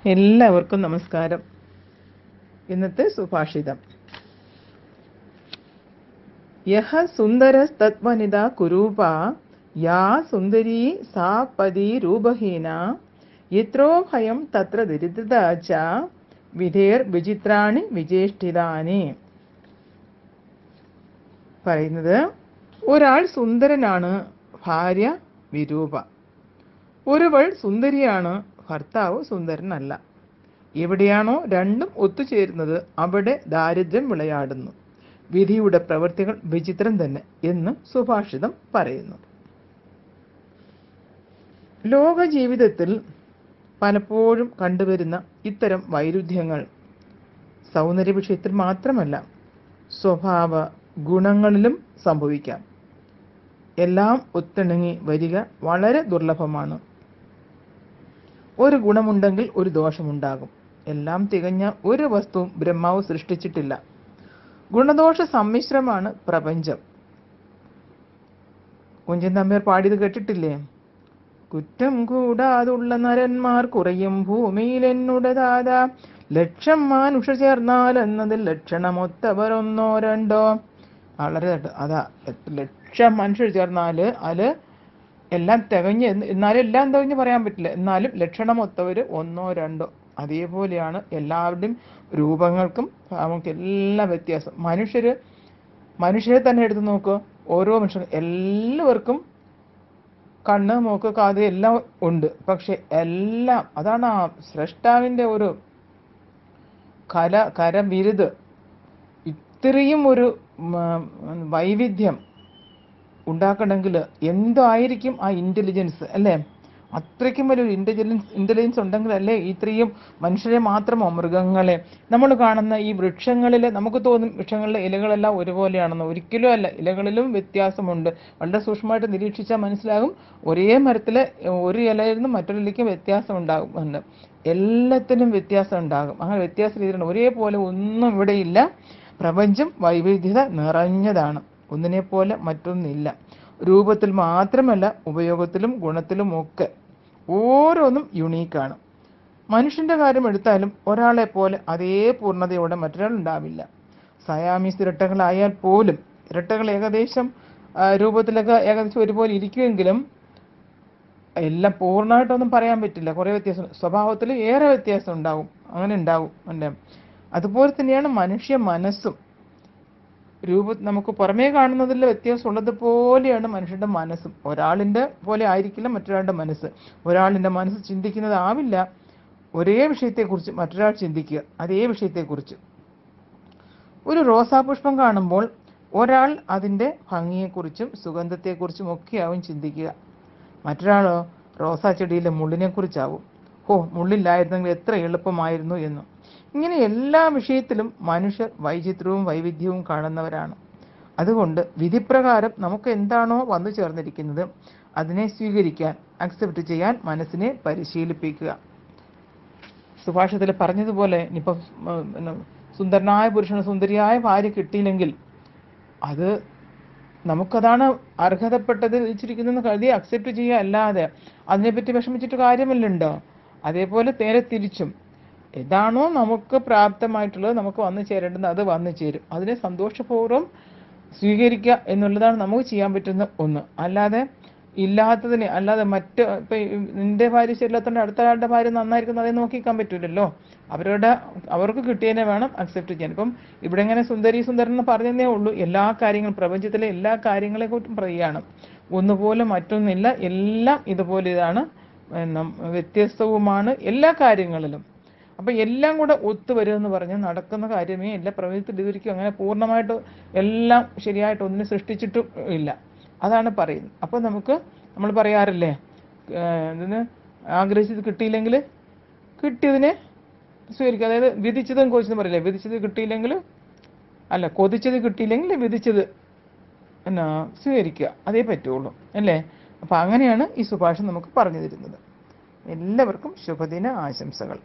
എല്ലാവർക്കും നമസ്കാരം. ഇന്നത്തെ സുഭാഷിതം. യഹ സുന്ദരസ്തത്വനിതാ കുരൂപ യാ സുന്ദരീ സാ പതി രൂപഹീന യത്രോ ഭയം തത്ര ദരിദ്രതാ ച വിധേർ വിചിത്രാണി വിചേഷ്ടിതാനി. പറയുന്നത്, ഒരാൾ സുന്ദരനാണ്, ഭാര്യ വിരൂപ. ഒരുവൾ സുന്ദരിയാണ്, ഭർത്താവ് സുന്ദരനല്ല. എവിടെയാണോ രണ്ടും ഒത്തുചേരുന്നത് അവിടെ ദാരിദ്ര്യം വിളയാടുന്നു. വിധിയുടെ പ്രവൃത്തികൾ വിചിത്രം തന്നെ എന്ന് സുഭാഷിതം പറയുന്നു. ലോക ജീവിതത്തിൽ പലപ്പോഴും കണ്ടുവരുന്ന ഇത്തരം വൈരുദ്ധ്യങ്ങൾ സൗന്ദര്യ വിഷയത്തിൽ മാത്രമല്ല, സ്വഭാവ ഗുണങ്ങളിലും സംഭവിക്കാം. എല്ലാം ഒത്തിണങ്ങി വരിക വളരെ ദുർലഭമാണ്. ഒരു ഗുണമുണ്ടെങ്കിൽ ഒരു ദോഷമുണ്ടാകും. എല്ലാം തികഞ്ഞ ഒരു വസ്തുവും ബ്രഹ്മാവ് സൃഷ്ടിച്ചിട്ടില്ല. ഗുണദോഷ സമ്മിശ്രമാണ് പ്രപഞ്ചം. കുഞ്ചൻ തമ്പിയർ പാടിയത് കേട്ടിട്ടില്ലേ? കുറ്റം കൂടാതുള്ള നരന്മാർ കുറയും ഭൂമിയിൽ എന്നുടേതാതാ, ലക്ഷം മാനുഷ ചേർന്നാൽ എന്നതിൽ ലക്ഷണമൊത്തവർ ഒന്നോ രണ്ടോ. വളരെ അതാ, ലക്ഷം മനുഷ്യർ ചേർന്നാല് അതില് എല്ലാം തികഞ്ഞ്, എന്നാലും എല്ലാം തികഞ്ഞ് പറയാൻ പറ്റില്ല, എന്നാലും ലക്ഷണമൊത്തവര് ഒന്നോ രണ്ടോ. അതേപോലെയാണ് എല്ലാവരുടെയും രൂപങ്ങൾക്കും നമുക്ക് എല്ലാം വ്യത്യാസം. മനുഷ്യരെ തന്നെ എടുത്ത് നോക്കുക. ഓരോ മനുഷ്യർ എല്ലാവർക്കും കണ്ണ്, മൂക്ക്, കാത് എല്ലാം ഉണ്ട്. പക്ഷെ എല്ലാം, അതാണ് ആ സ്രഷ്ടാവിൻ്റെ ഒരു കരവിരുത്. ഇത്രയും ഒരു വൈവിധ്യം ഉണ്ടാക്കണമെങ്കിൽ എന്തായിരിക്കും ആ ഇൻ്റലിജൻസ്, അല്ലേ? അത്രയ്ക്കും വലിയൊരു ഇൻ്റലിജൻസ് ഉണ്ടെങ്കിൽ അല്ലേ ഇത്രയും മനുഷ്യരെ മാത്രമോ മൃഗങ്ങളെ. നമ്മൾ കാണുന്ന ഈ വൃക്ഷങ്ങളിൽ നമുക്ക് തോന്നും വൃക്ഷങ്ങളിലെ ഇലകളെല്ലാം ഒരുപോലെയാണെന്ന്. ഒരിക്കലും അല്ല, ഇലകളിലും വ്യത്യാസമുണ്ട്. വളരെ സൂക്ഷ്മമായിട്ട് നിരീക്ഷിച്ചാൽ മനസ്സിലാകും. ഒരേ മരത്തിലെ ഒരു ഇലയിൽ നിന്ന് മറ്റൊരു ഇലയ്ക്ക് വ്യത്യാസം ഉണ്ടാകും. എല്ലാത്തിനും വ്യത്യാസം ഉണ്ടാകും. അങ്ങനെ വ്യത്യാസ രീതിയിലാണ്. ഒരേപോലെ ഒന്നും ഇവിടെയില്ല. പ്രപഞ്ചം വൈവിധ്യത നിറഞ്ഞതാണ്. ഒന്നിനെ പോലെ മറ്റൊന്നില്ല. രൂപത്തിൽ മാത്രമല്ല, ഉപയോഗത്തിലും ഗുണത്തിലും ഒക്കെ ഓരോന്നും യുണീക്കാണ്. മനുഷ്യന്റെ കാര്യം എടുത്താലും ഒരാളെ പോലെ അതേ പൂർണ്ണതയോടെ മറ്റൊരാൾ ഉണ്ടാവില്ല. സയാമീസ് ഇരട്ടകളായാൽ പോലും ഇരട്ടകൾ ഏകദേശം രൂപത്തിലൊക്കെ ഏകദേശം ഒരുപോലെ ഇരിക്കുമെങ്കിലും എല്ലാം പൂർണ്ണമായിട്ടൊന്നും പറയാൻ പറ്റില്ല. കുറേ വ്യത്യാസം, സ്വഭാവത്തിൽ ഏറെ വ്യത്യാസം ഉണ്ടാവും. അങ്ങനെ ഉണ്ടാവും. അതുപോലെ തന്നെയാണ് മനുഷ്യ മനസ്സും. നമുക്ക് പുറമേ കാണുന്നതിൽ വ്യത്യാസം ഉള്ളതുപോലെയാണ് മനുഷ്യന്റെ മനസ്സും. ഒരാളിൻ്റെ പോലെ ആയിരിക്കില്ല മറ്റൊരാളുടെ മനസ്സ്. ഒരാളിൻ്റെ മനസ്സ് ചിന്തിക്കുന്നതാവില്ല ഒരേ വിഷയത്തെക്കുറിച്ച് മറ്റൊരാൾ ചിന്തിക്കുക അതേ വിഷയത്തെക്കുറിച്ച്. ഒരു റോസാപുഷ്പം കാണുമ്പോൾ ഒരാൾ അതിൻ്റെ ഭംഗിയെക്കുറിച്ചും സുഗന്ധത്തെക്കുറിച്ചും ഒക്കെയാവും ചിന്തിക്കുക. മറ്റൊരാളോ റോസാ ചെടിയിലെ മുള്ളിനെക്കുറിച്ചാവും. മുള്ളില്ലായിരുന്നെങ്കിൽ എത്ര എളുപ്പമായിരുന്നു എന്നും. ഇങ്ങനെ എല്ലാ വിഷയത്തിലും മനുഷ്യർ വൈചിത്രവും വൈവിധ്യവും കാണുന്നവരാണ്. അതുകൊണ്ട് വിധിപ്രകാരം നമുക്ക് എന്താണോ വന്നു ചേർന്നിരിക്കുന്നത് അതിനെ സ്വീകരിക്കാൻ, അക്സെപ്റ്റ് ചെയ്യാൻ മനസ്സിനെ പരിശീലിപ്പിക്കുക. സുഭാഷിതത്തിൽ പറഞ്ഞതുപോലെ, ഇനിയിപ്പം സുന്ദരനായ പുരുഷന് സുന്ദരിയായ ഭാര്യ കിട്ടിയില്ലെങ്കിൽ അത് നമുക്കതാണ് അർഹതപ്പെട്ടത് വെച്ചിരിക്കുന്നതെന്ന് കരുതി അക്സെപ്റ്റ് ചെയ്യുക, അല്ലാതെ അതിനെപ്പറ്റി വിഷമിച്ചിട്ട് കാര്യമല്ലുണ്ടോ? അതേപോലെ നേരെ തിരിച്ചും ഏതാണോ നമുക്ക് പ്രാപ്തമായിട്ടുള്ളത്, നമുക്ക് വന്നു ചേരേണ്ടത് അത് വന്നു ചേരും. അതിനെ സന്തോഷപൂർവ്വം സ്വീകരിക്കുക എന്നുള്ളതാണ് നമുക്ക് ചെയ്യാൻ പറ്റുന്ന ഒന്ന്. അല്ലാതെ ഇല്ലാത്തതിനെ, അല്ലാതെ ഇപ്പം നിന്റെ ഭാര്യ ശരിയില്ലാത്തതുകൊണ്ട് അടുത്ത ആളുടെ ഭാര്യ നന്നായിരിക്കുന്നത് അതേ നോക്കിക്കാൻ പറ്റൂലല്ലോ. അവർക്ക് കിട്ടിയതിനെ വേണം അക്സെപ്റ്റ് ചെയ്യാൻ. ഇപ്പം ഇവിടെ എങ്ങനെ സുന്ദരൻ എന്ന് പറഞ്ഞതേ ഉള്ളൂ. എല്ലാ കാര്യങ്ങളും, പ്രപഞ്ചത്തിലെ എല്ലാ കാര്യങ്ങളെക്കുറിച്ചും പറയുകയാണ്. ഒന്നുപോലെ മറ്റൊന്നില്ല, എല്ലാം ഇതുപോലെ ഇതാണ്, വ്യത്യസ്തവുമാണ് എല്ലാ കാര്യങ്ങളിലും. അപ്പം എല്ലാം കൂടെ ഒത്തുവരിക എന്ന് പറഞ്ഞാൽ നടക്കുന്ന കാര്യമേ ഇല്ല. പ്രപഞ്ചത്തിൽ ഇതൊരിക്കും അങ്ങനെ പൂർണ്ണമായിട്ട് എല്ലാം ശരിയായിട്ട് ഒന്നിനെ സൃഷ്ടിച്ചിട്ടും ഇല്ല. അതാണ് പറയുന്നത്. അപ്പോൾ നമ്മൾ പറയാറില്ലേ, ആഗ്രഹിച്ചത് കിട്ടിയില്ലെങ്കിൽ കിട്ടിയതിനെ സ്വീകരിക്കുക. അതായത് വിധിച്ചതും കൊതിച്ചതും പറയില്ലേ, വിധിച്ചത് കിട്ടിയില്ലെങ്കിൽ അല്ല, കൊതിച്ചത് കിട്ടിയില്ലെങ്കിൽ വിധിച്ചത് സ്വീകരിക്കുക, അതേ പറ്റുള്ളൂ, അല്ലേ? അപ്പം അങ്ങനെയാണ് ഈ സുഭാഷിതം നമുക്ക് പറഞ്ഞു തരുന്നത്. എല്ലാവർക്കും ശുഭദിന ആശംസകൾ.